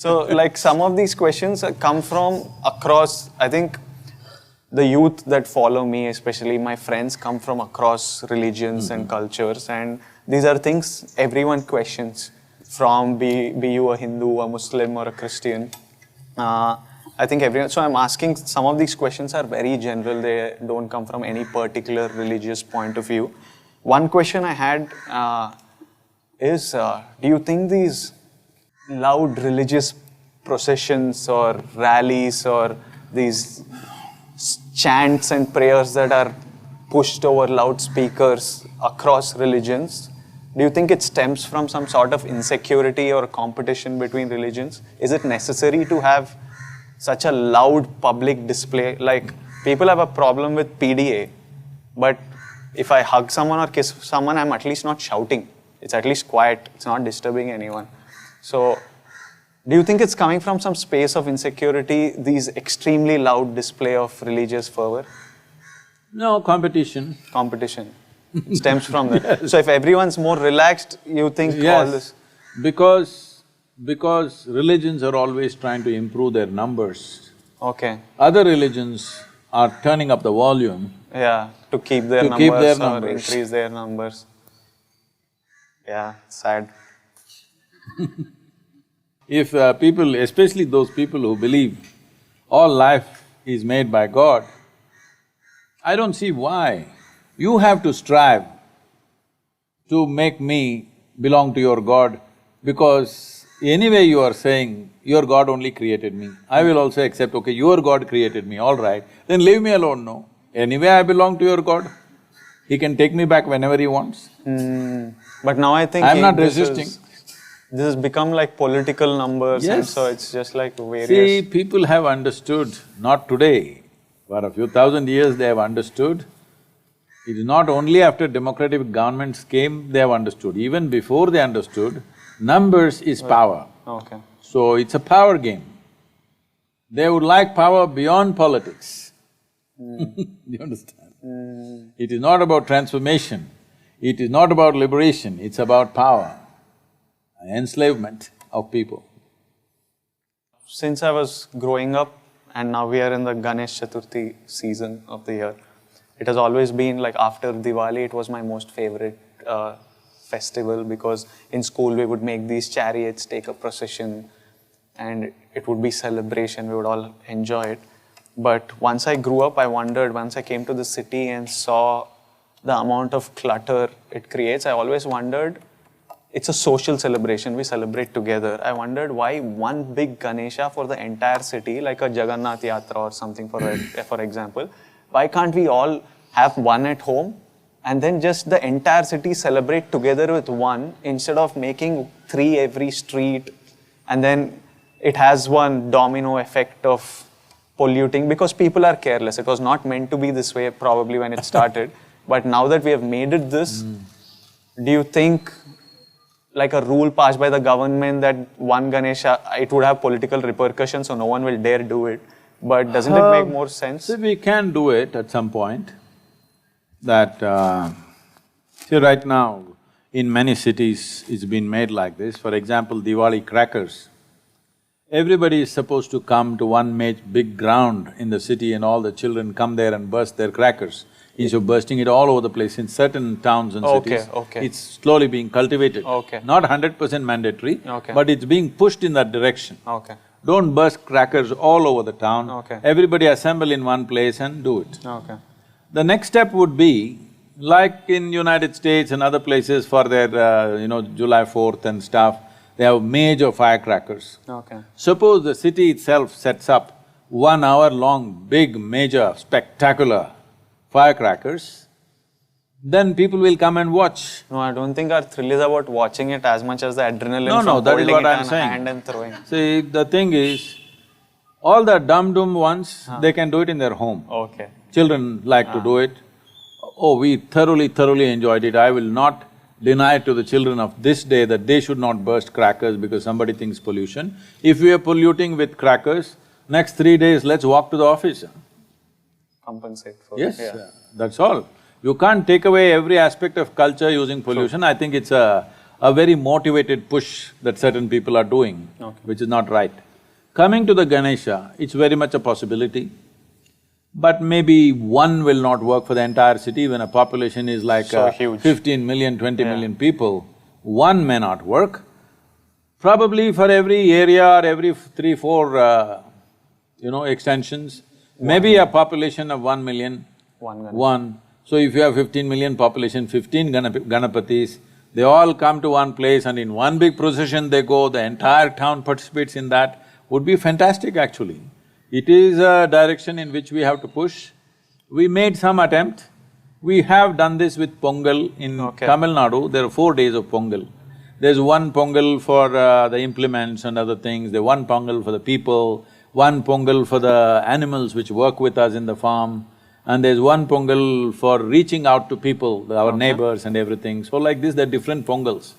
So like some of these questions come from across, I think the youth that follow me, especially my friends, come from across religions and cultures, and these are things everyone questions, from be you a Hindu, a Muslim or a Christian. I think everyone, so I'm asking, some of these questions are very general, they don't come from any particular religious point of view. One question I had is, do you think these loud religious processions or rallies or these chants and prayers that are pushed over loudspeakers across religions, do you think it stems from some sort of insecurity or competition between religions? Is it necessary to have such a loud public display? Like, people have a problem with PDA, but if I hug someone or kiss someone, I'm at least not shouting. It's at least quiet. It's not disturbing anyone. So, do you think it's coming from some space of insecurity, these extremely loud display of religious fervor? No, competition. Competition. It stems from that. Yes. So if everyone's more relaxed, you think all this… Because religions are always trying to improve their numbers. Okay. Other religions are turning up the volume. Yeah, to keep their numbers or increase their numbers. Yeah, sad. If people, especially those people who believe all life is made by God, I don't see why you have to strive to make me belong to your God, because anyway you are saying your God only created me. I will also accept, okay, your God created me, all right, then leave me alone, no. Anyway I belong to your God. He can take me back whenever he wants. But now I think… I'm not resisting. This has become like political numbers, yes. And so it's just like various… See, people have understood, not today, for a few thousand years they have understood. It is not only after democratic governments came they have understood, even before they understood, numbers is power. Okay. So it's a power game. They would like power beyond politics. You understand? It is not about transformation, it is not about liberation, it's about power, enslavement of people. Since I was growing up, and now we are in the Ganesh Chaturthi season of the year, it has always been like after Diwali, it was my most favorite festival, because in school we would make these chariots, take a procession, and it would be celebration, we would all enjoy it. But once I grew up, I wondered, once I came to the city and saw the amount of clutter it creates, I always wondered, it's a social celebration, we celebrate together. I wondered why one big Ganesha for the entire city, like a Jagannath Yatra or something for example, why can't we all have one at home and then just the entire city celebrate together with one, instead of making 3 every street, and then it has one domino effect of polluting, because people are careless. It was not meant to be this way probably when it started, but now that we have made it this, do you think like a rule passed by the government that one Ganesha, it would have political repercussions, so no one will dare do it, but doesn't it make more sense? See, we can do it at some point. That… see, right now, in many cities, it's been made like this. For example, Diwali crackers. Everybody is supposed to come to one big ground in the city, and all the children come there and burst their crackers. Instead of bursting it all over the place in certain towns and cities, it's slowly being cultivated. Not 100% mandatory, but it's being pushed in that direction. Don't burst crackers all over the town. Everybody assemble in one place and do it. The next step would be, like in United States and other places for their July 4th and stuff, they have major firecrackers. Suppose the city itself sets up 1 hour long, big, major, spectacular firecrackers, then people will come and watch. No, I don't think our thrill is about watching it as much as the adrenaline from holding it in hand and throwing. See, the thing is, all the dum-dum ones, they can do it in their home. Children like to do it. Oh, we thoroughly enjoyed it. I will not deny to the children of this day that they should not burst crackers because somebody thinks pollution. If we are polluting with crackers, next 3 days, let's walk to the office. Compensate for… Yes, that's all. You can't take away every aspect of culture using pollution. I think it's a a very motivated push that certain people are doing, which is not right. Coming to the Ganesha, it's very much a possibility, but maybe one will not work for the entire city when a population is like so huge. 15 million, 20 million people. One may not work. Probably for every area or every three, four, extensions, maybe a population of 1 million, one. So if you have 15 million population, 15 Ganapatis, they all come to one place and in one big procession they go, the entire town participates in that, would be fantastic actually. It is a direction in which we have to push. We made some attempt. We have done this with Pongal in Tamil Nadu, there are 4 days of Pongal. There's one Pongal for the implements and other things, there's one Pongal for the people, one Pongal for the animals which work with us in the farm, and there's one Pongal for reaching out to people, our neighbors and everything. So like this, there are different Pongals.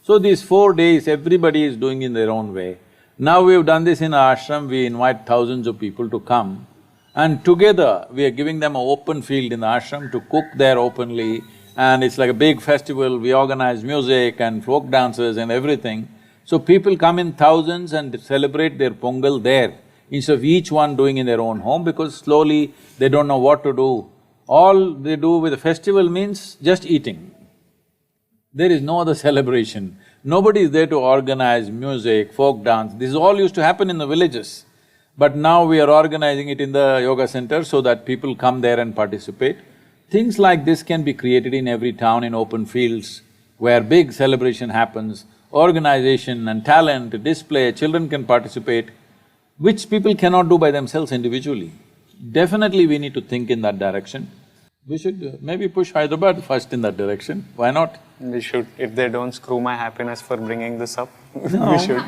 So these 4 days, everybody is doing in their own way. Now we've done this in our ashram, we invite thousands of people to come, and together we are giving them an open field in the ashram to cook there openly, and it's like a big festival, we organize music and folk dances and everything. So people come in thousands and celebrate their Pongal there, instead of each one doing in their own home, because slowly they don't know what to do. All they do with a festival means just eating. There is no other celebration. Nobody is there to organize music, folk dance, this all used to happen in the villages. But now we are organizing it in the yoga center so that people come there and participate. Things like this can be created in every town in open fields where big celebration happens, organization and talent, display, children can participate, which people cannot do by themselves individually. Definitely we need to think in that direction. We should maybe push Hyderabad first in that direction, why not? We should, if they don't screw my happiness for bringing this up, No, we should.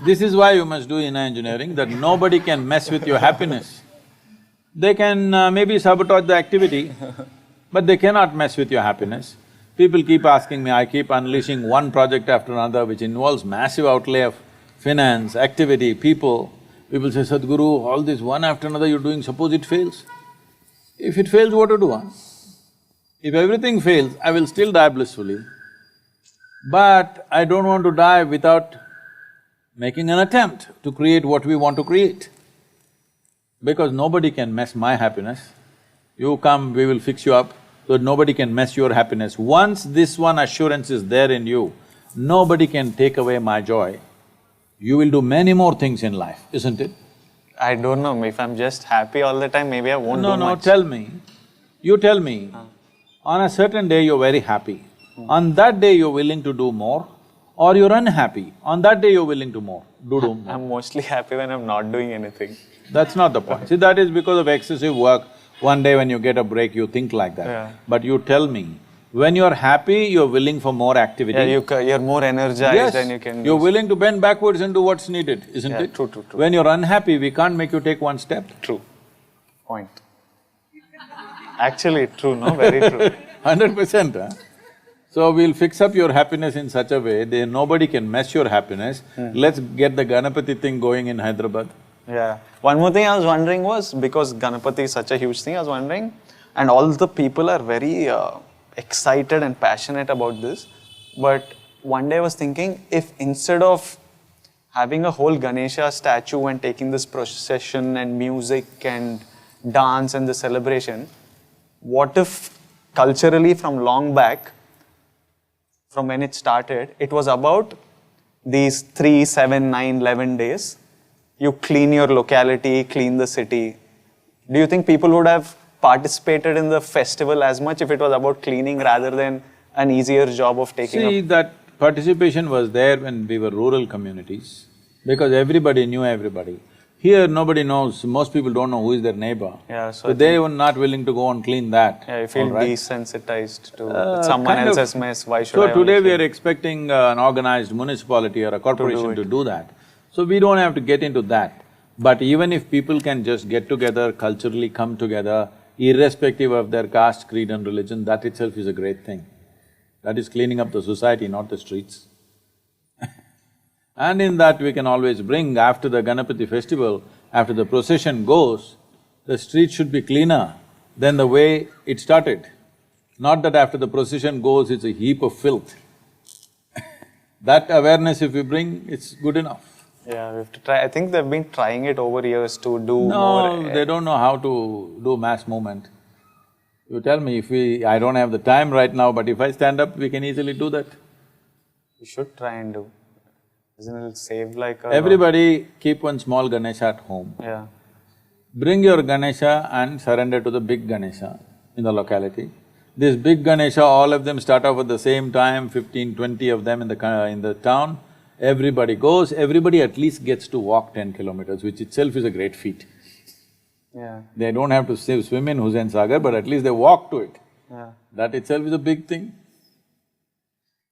This is why you must do inner engineering, that nobody can mess with your happiness. They can maybe sabotage the activity, but they cannot mess with your happiness. People keep asking me, I keep unleashing one project after another which involves massive outlay of finance, activity, people. People say, Sadhguru, all this one after another you're doing, suppose it fails? If it fails, what to do, huh? If everything fails, I will still die blissfully, but I don't want to die without making an attempt to create what we want to create. Because nobody can mess my happiness. You come, we will fix you up, so nobody can mess your happiness. Once this one assurance is there in you, nobody can take away my joy. You will do many more things in life, isn't it? I don't know, if I'm just happy all the time, maybe I won't do much. No, tell me. You tell me, on a certain day you're very happy. On that day you're willing to do more, or you're unhappy, on that day you're willing to do more. I'm mostly happy when I'm not doing anything. That's not the point. See, that is because of excessive work. One day when you get a break, you think like that. Yeah. But you tell me, when you're happy, you're willing for more activity. Yeah, you're more energized and you can… You're willing to bend backwards and do what's needed, isn't it? True. When you're unhappy, we can't make you take one step. True. Point. Actually, true, no? Very true. 100%, huh? So we'll fix up your happiness in such a way that nobody can mess your happiness. Let's get the Ganapati thing going in Hyderabad. Yeah. One more thing I was wondering was, because Ganapati is such a huge thing, I was wondering, and all the people are very excited and passionate about this, but one day I was thinking, if instead of having a whole Ganesha statue and taking this procession and music and dance and the celebration, what if culturally from long back, from when it started, it was about these 3, 7, 9, 11 days, you clean your locality, clean the city. Do you think people would have participated in the festival as much if it was about cleaning rather than an easier job of taking See, up? that participation was there when we were rural communities, because everybody knew everybody. Here, nobody knows, most people don't know who is their neighbor. Yeah, so they were not willing to go and clean that. Yeah, you feel desensitized to someone else's mess, why should I… So today we are expecting an organized municipality or a corporation to do that. So we don't have to get into that. But even if people can just get together, culturally come together, irrespective of their caste, creed and religion, that itself is a great thing. That is cleaning up the society, not the streets. And in that we can always bring, after the Ganapati festival, after the procession goes, the street should be cleaner than the way it started. Not that after the procession goes, it's a heap of filth. That awareness if we bring, it's good enough. Yeah, we have to try. I think they've been trying it over years to do No, more. they don't know how to do mass movement. You tell me, I don't have the time right now, but if I stand up, we can easily do that. We should try and do. Isn't it save like a… Everybody keep one small Ganesha at home. Yeah. Bring your Ganesha and surrender to the big Ganesha in the locality. This big Ganesha, all of them start off at the same time, 15, 20 of them in the town. Everybody goes, everybody at least gets to walk 10 kilometers, which itself is a great feat. Yeah. They don't have to swim in Hussain Sagar, but at least they walk to it. Yeah. That itself is a big thing.